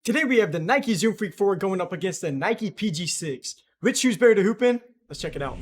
Today we have the Nike Zoom Freak 4 going up against the Nike PG6. Which shoe's better to hoop in? Let's check it out.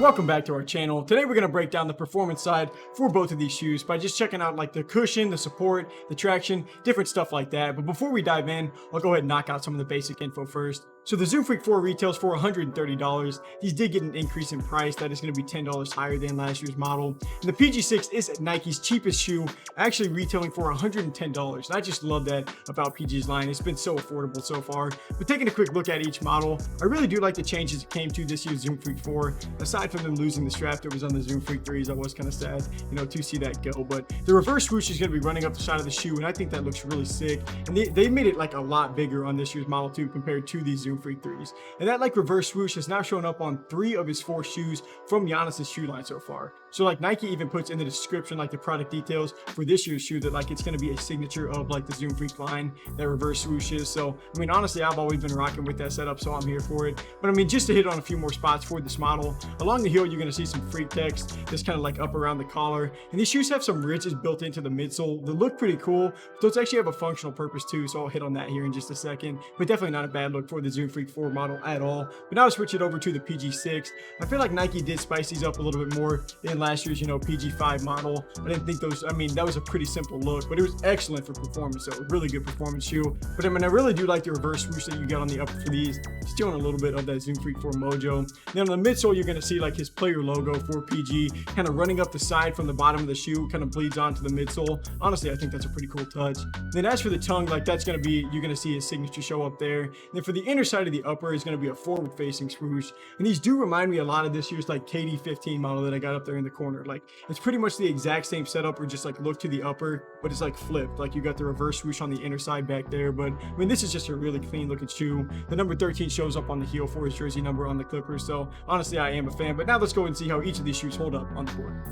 Welcome back to our channel. Today we're going to break down the performance side for both of these shoes by just checking out like the cushion, the support, the traction, different stuff like that. But before we dive in, I'll go ahead and knock out some of the basic info first. So the Zoom Freak 4 retails for $130. These did get an increase in price. That is going to be $10 higher than last year's model. And the PG6 is Nike's cheapest shoe, actually retailing for $110. And I just love that about PG's line. It's been so affordable so far. But taking a quick look at each model, I really do like the changes it came to this year's Zoom Freak 4. Aside from them losing the strap that was on the Zoom Freak 3s, I was kind of sad, to see that go. But the reverse swoosh is going to be running up the side of the shoe, and I think that looks really sick. And they made it like a lot bigger on this year's model too compared to these Zoom Freak 3s. And that like reverse swoosh has now shown up on 3 of his 4 shoes from Giannis's shoe line so far. So like Nike even puts in the description like the product details for this year's shoe that like it's going to be a signature of like the Zoom Freak line, that reverse swoosh is. So I mean, honestly, I've always been rocking with that setup, so I'm here for it. But I mean, just to hit on a few more spots for this model, along the heel you're going to see some Freak text that's kind of like up around the collar, and these shoes have some ridges built into the midsole. They look pretty cool. Those actually have a functional purpose too, so I'll hit on that here in just a second. But definitely not a bad look for the Zoom Freak 4 model at all. But now to switch it over to the PG6, I feel like Nike did spice these up a little bit more than last year's PG5 model. I didn't think those, I mean, that was a pretty simple look, but it was excellent for performance. So a really good performance shoe. But I mean, I really do like the reverse swoosh that you got on the upper for these, stealing a little bit of that Zoom Freak 4 mojo. Then on the midsole, you're going to see like his player logo for PG kind of running up the side from the bottom of the shoe, kind of bleeds onto the midsole. Honestly, I think that's a pretty cool touch. Then as for the tongue, like that's going to be, you're going to see his signature show up there. And then for the inner side of the upper is going to be a forward facing swoosh. And these do remind me a lot of this year's like KD15 model that I got up there in the corner. Like it's pretty much the exact same setup, or just like look to the upper, but it's like flipped. Like you got the reverse swoosh on the inner side back there. But I mean, this is just a really clean looking shoe. The number 13 shows up on the heel for his jersey number on the Clippers. So honestly, I am a fan. But now let's go and see how each of these shoes hold up on the board.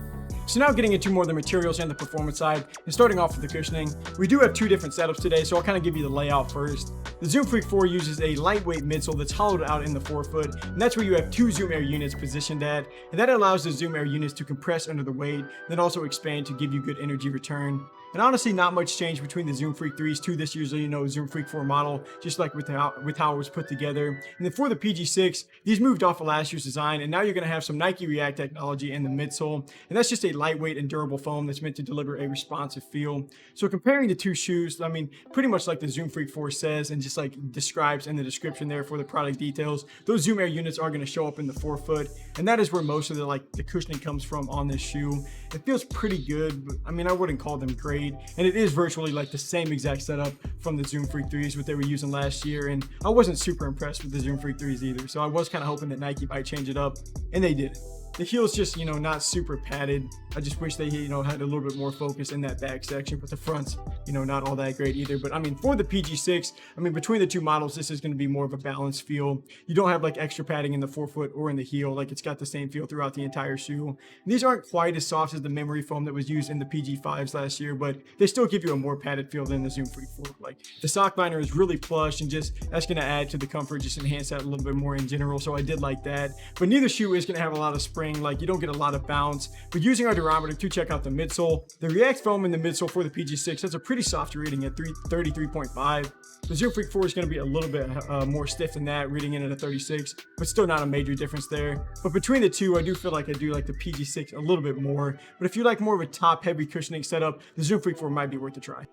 So now getting into more of the materials and the performance side, and starting off with the cushioning, we do have 2 different setups today, so I'll kind of give you the layout first. The Zoom Freak 4 uses a lightweight midsole that's hollowed out in the forefoot, and that's where you have 2 Zoom Air units positioned at, and that allows the Zoom Air units to compress under the weight, then also expand to give you good energy return. And honestly, not much change between the Zoom Freak 3s to this year's, Zoom Freak 4 model, just like with how it was put together. And then for the PG6, these moved off of last year's design, and now you're going to have some Nike React technology in the midsole, and that's just a lightweight and durable foam that's meant to deliver a responsive feel. So comparing the 2 shoes, I mean, pretty much like the Zoom Freak 4 says and just like describes in the description there for the product details, those Zoom Air units are going to show up in the forefoot, and that is where most of the cushioning comes from on this shoe. It feels pretty good, but I mean, I wouldn't call them great. And it is virtually like the same exact setup from the Zoom Freak 3s, what they were using last year. And I wasn't super impressed with the Zoom Freak 3s either. So I was kind of hoping that Nike might change it up, and they did. The heel's just, not super padded. I just wish they, had a little bit more focus in that back section, but the front's, not all that great either. But I mean, for the PG6, I mean, between the 2 models, this is going to be more of a balanced feel. You don't have like extra padding in the forefoot or in the heel. Like it's got the same feel throughout the entire shoe. And these aren't quite as soft as the memory foam that was used in the PG5s last year, but they still give you a more padded feel than the Zoom Freak 4. Like the sock liner is really plush, and just that's going to add to the comfort, just enhance that a little bit more in general. So I did like that. But neither shoe is going to have a lot of spring. Like you don't get a lot of bounce. But using our durometer to check out the midsole, the React foam in the midsole for the PG6 has a pretty soft reading at 33.5. The Zoom Freak 4 is going to be a little bit more stiff than that, reading in at a 36, but still not a major difference there. But between the 2, I do feel like I do like the PG6 a little bit more. But if you like more of a top heavy cushioning setup, the Zoom Freak 4 might be worth a try.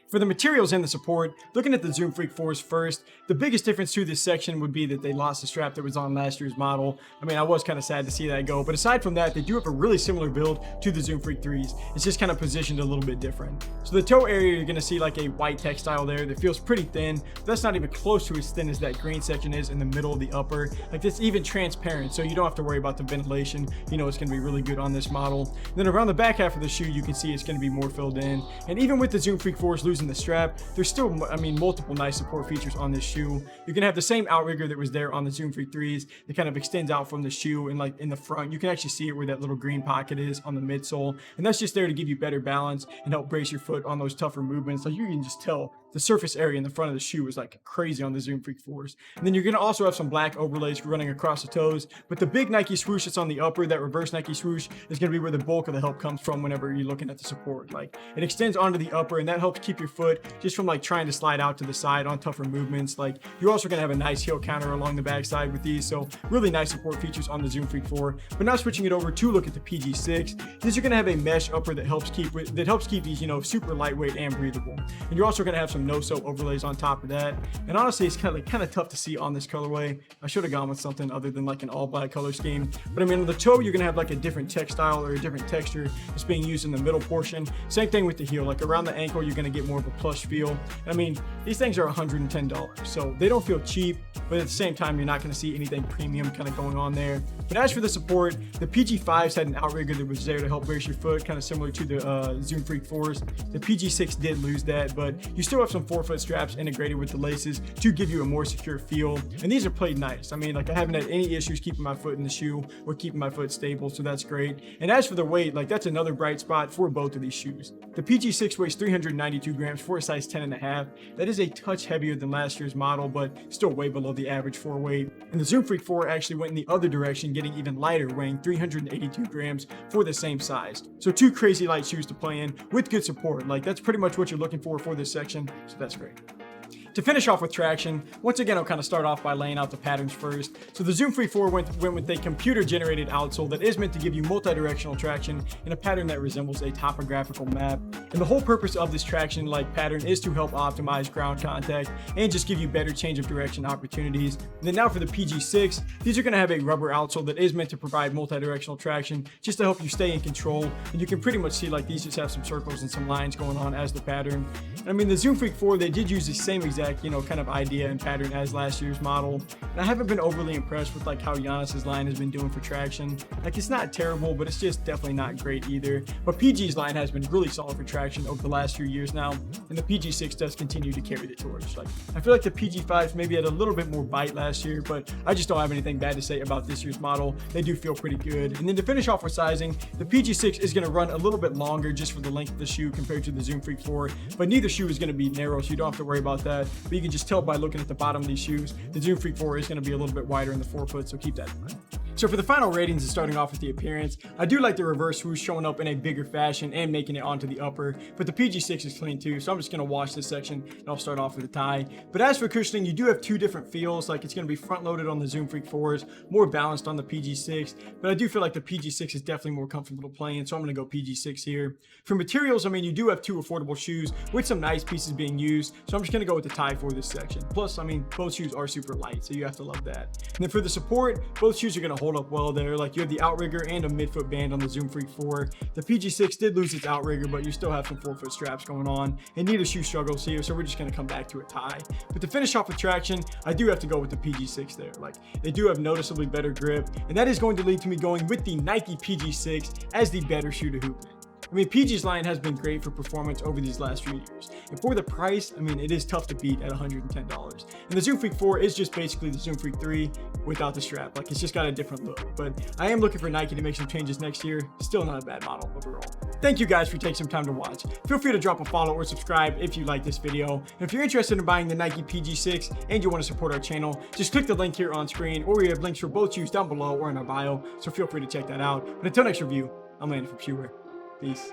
For the materials and the support, looking at the Zoom Freak 4s first, the biggest difference to this section would be that they lost the strap that was on last year's model. I mean, I was kind of sad to see that go, but aside from that, they do have a really similar build to the Zoom Freak 3s. It's just kind of positioned a little bit different. So the toe area, you're going to see like a white textile there that feels pretty thin, but that's not even close to as thin as that green section is in the middle of the upper. Like it's even transparent, so you don't have to worry about the ventilation. It's going to be really good on this model. And then around the back half of the shoe, you can see it's going to be more filled in. And even with the Zoom Freak 4s losing the strap, there's still, I mean, multiple nice support features on this shoe. You can have the same outrigger that was there on the Zoom Freak 3s that kind of extends out from the shoe, and like in the front, you can actually see it where that little green pocket is on the midsole. And that's just there to give you better balance and help brace your foot on those tougher movements. Like you can just tell the surface area in the front of the shoe is like crazy on the Zoom Freak 4s. And then you're going to also have some black overlays running across the toes, but the big Nike swoosh that's on the upper, that reverse Nike swoosh, is going to be where the bulk of the help comes from whenever you're looking at the support. Like, it extends onto the upper, and that helps keep your foot just from like trying to slide out to the side on tougher movements. Like, you're also going to have a nice heel counter along the backside with these, so really nice support features on the Zoom Freak 4. But now switching it over to look at the PG6, these are going to have a mesh upper that helps keep these, you know, super lightweight and breathable. And you're also going to have some no-soap overlays on top of that. And honestly, it's kind of tough to see on this colorway. I should have gone with something other than like an all black color scheme. But I mean, on the toe, you're going to have like a different textile or a different texture that's being used in the middle portion. Same thing with the heel. Like around the ankle, you're going to get more of a plush feel. And I mean, these things are $110, so they don't feel cheap, but at the same time, you're not going to see anything premium kind of going on there. But as for the support, the PG5s had an outrigger that was there to help brace your foot, kind of similar to the Zoom Freak 4s. The PG6 did lose that, but you still have some forefoot straps integrated with the laces to give you a more secure feel. And these are played nice. I mean, like, I haven't had any issues keeping my foot in the shoe or keeping my foot stable, so that's great. And as for the weight, like, that's another bright spot for both of these shoes. The PG6 weighs 392 grams for a size 10.5. That is a touch heavier than last year's model, but still way below the average 4 weight. And the Zoom Freak 4 actually went in the other direction, getting even lighter, weighing 382 grams for the same size. So 2 crazy light shoes to play in with good support. Like, that's pretty much what you're looking for this section, so that's great. To finish off with traction, once again, I'll kind of start off by laying out the patterns first. So the Zoom Freak 4 went with a computer-generated outsole that is meant to give you multi-directional traction in a pattern that resembles a topographical map. And the whole purpose of this traction-like pattern is to help optimize ground contact and just give you better change of direction opportunities. And then now for the PG6, these are going to have a rubber outsole that is meant to provide multi-directional traction just to help you stay in control. And you can pretty much see, like, these just have some circles and some lines going on as the pattern. And I mean, the Zoom Freak 4, they did use the same exact, you know, kind of idea and pattern as last year's model. And I haven't been overly impressed with like how Giannis's line has been doing for traction. Like, it's not terrible, but it's just definitely not great either. But PG's line has been really solid for traction over the last few years now, and the PG6 does continue to carry the torch. Like, I feel like the PG5s maybe had a little bit more bite last year, but I just don't have anything bad to say about this year's model. They do feel pretty good. And then to finish off with sizing, the PG6 is going to run a little bit longer just for the length of the shoe compared to the Zoom Freak 4, but neither shoe is going to be narrow, so you don't have to worry about that. But you can just tell by looking at the bottom of these shoes, the Zoom Freak 4 is going to be a little bit wider in the forefoot, so keep that in mind. So for the final ratings and starting off with the appearance, I do like the reverse swoosh showing up in a bigger fashion and making it onto the upper, but the PG6 is clean too, so I'm just going to wash this section and I'll start off with the tie. But as for cushioning, you do have 2 different feels. Like, it's going to be front loaded on the Zoom Freak 4s, more balanced on the PG6, but I do feel like the PG6 is definitely more comfortable to play in, so I'm going to go PG6 here. For materials, I mean, you do have 2 affordable shoes with some nice pieces being used, so I'm just going to go with the tie for this section. Plus, I mean, both shoes are super light, so you have to love that. And then for the support, both shoes are going to hold up well there. Like, you have the outrigger and a midfoot band on the Zoom Freak 4. The PG6 did lose its outrigger, but you still have some forefoot straps going on, and neither shoe struggles here, so we're just going to come back to a tie. But to finish off with traction, I do have to go with the PG6 there. Like, they do have noticeably better grip, and that is going to lead to me going with the Nike PG6 as the better shoe to hoop in. I mean, PG's line has been great for performance over these last few years. And for the price, I mean, it is tough to beat at $110. And the Zoom Freak 4 is just basically the Zoom Freak 3 without the strap. Like, it's just got a different look. But I am looking for Nike to make some changes next year. Still not a bad model overall. Thank you guys for taking some time to watch. Feel free to drop a follow or subscribe if you like this video. And if you're interested in buying the Nike PG6 and you want to support our channel, just click the link here on screen, or we have links for both shoes down below or in our bio. So feel free to check that out. But until next review, I'm Landon from Pure. Peace.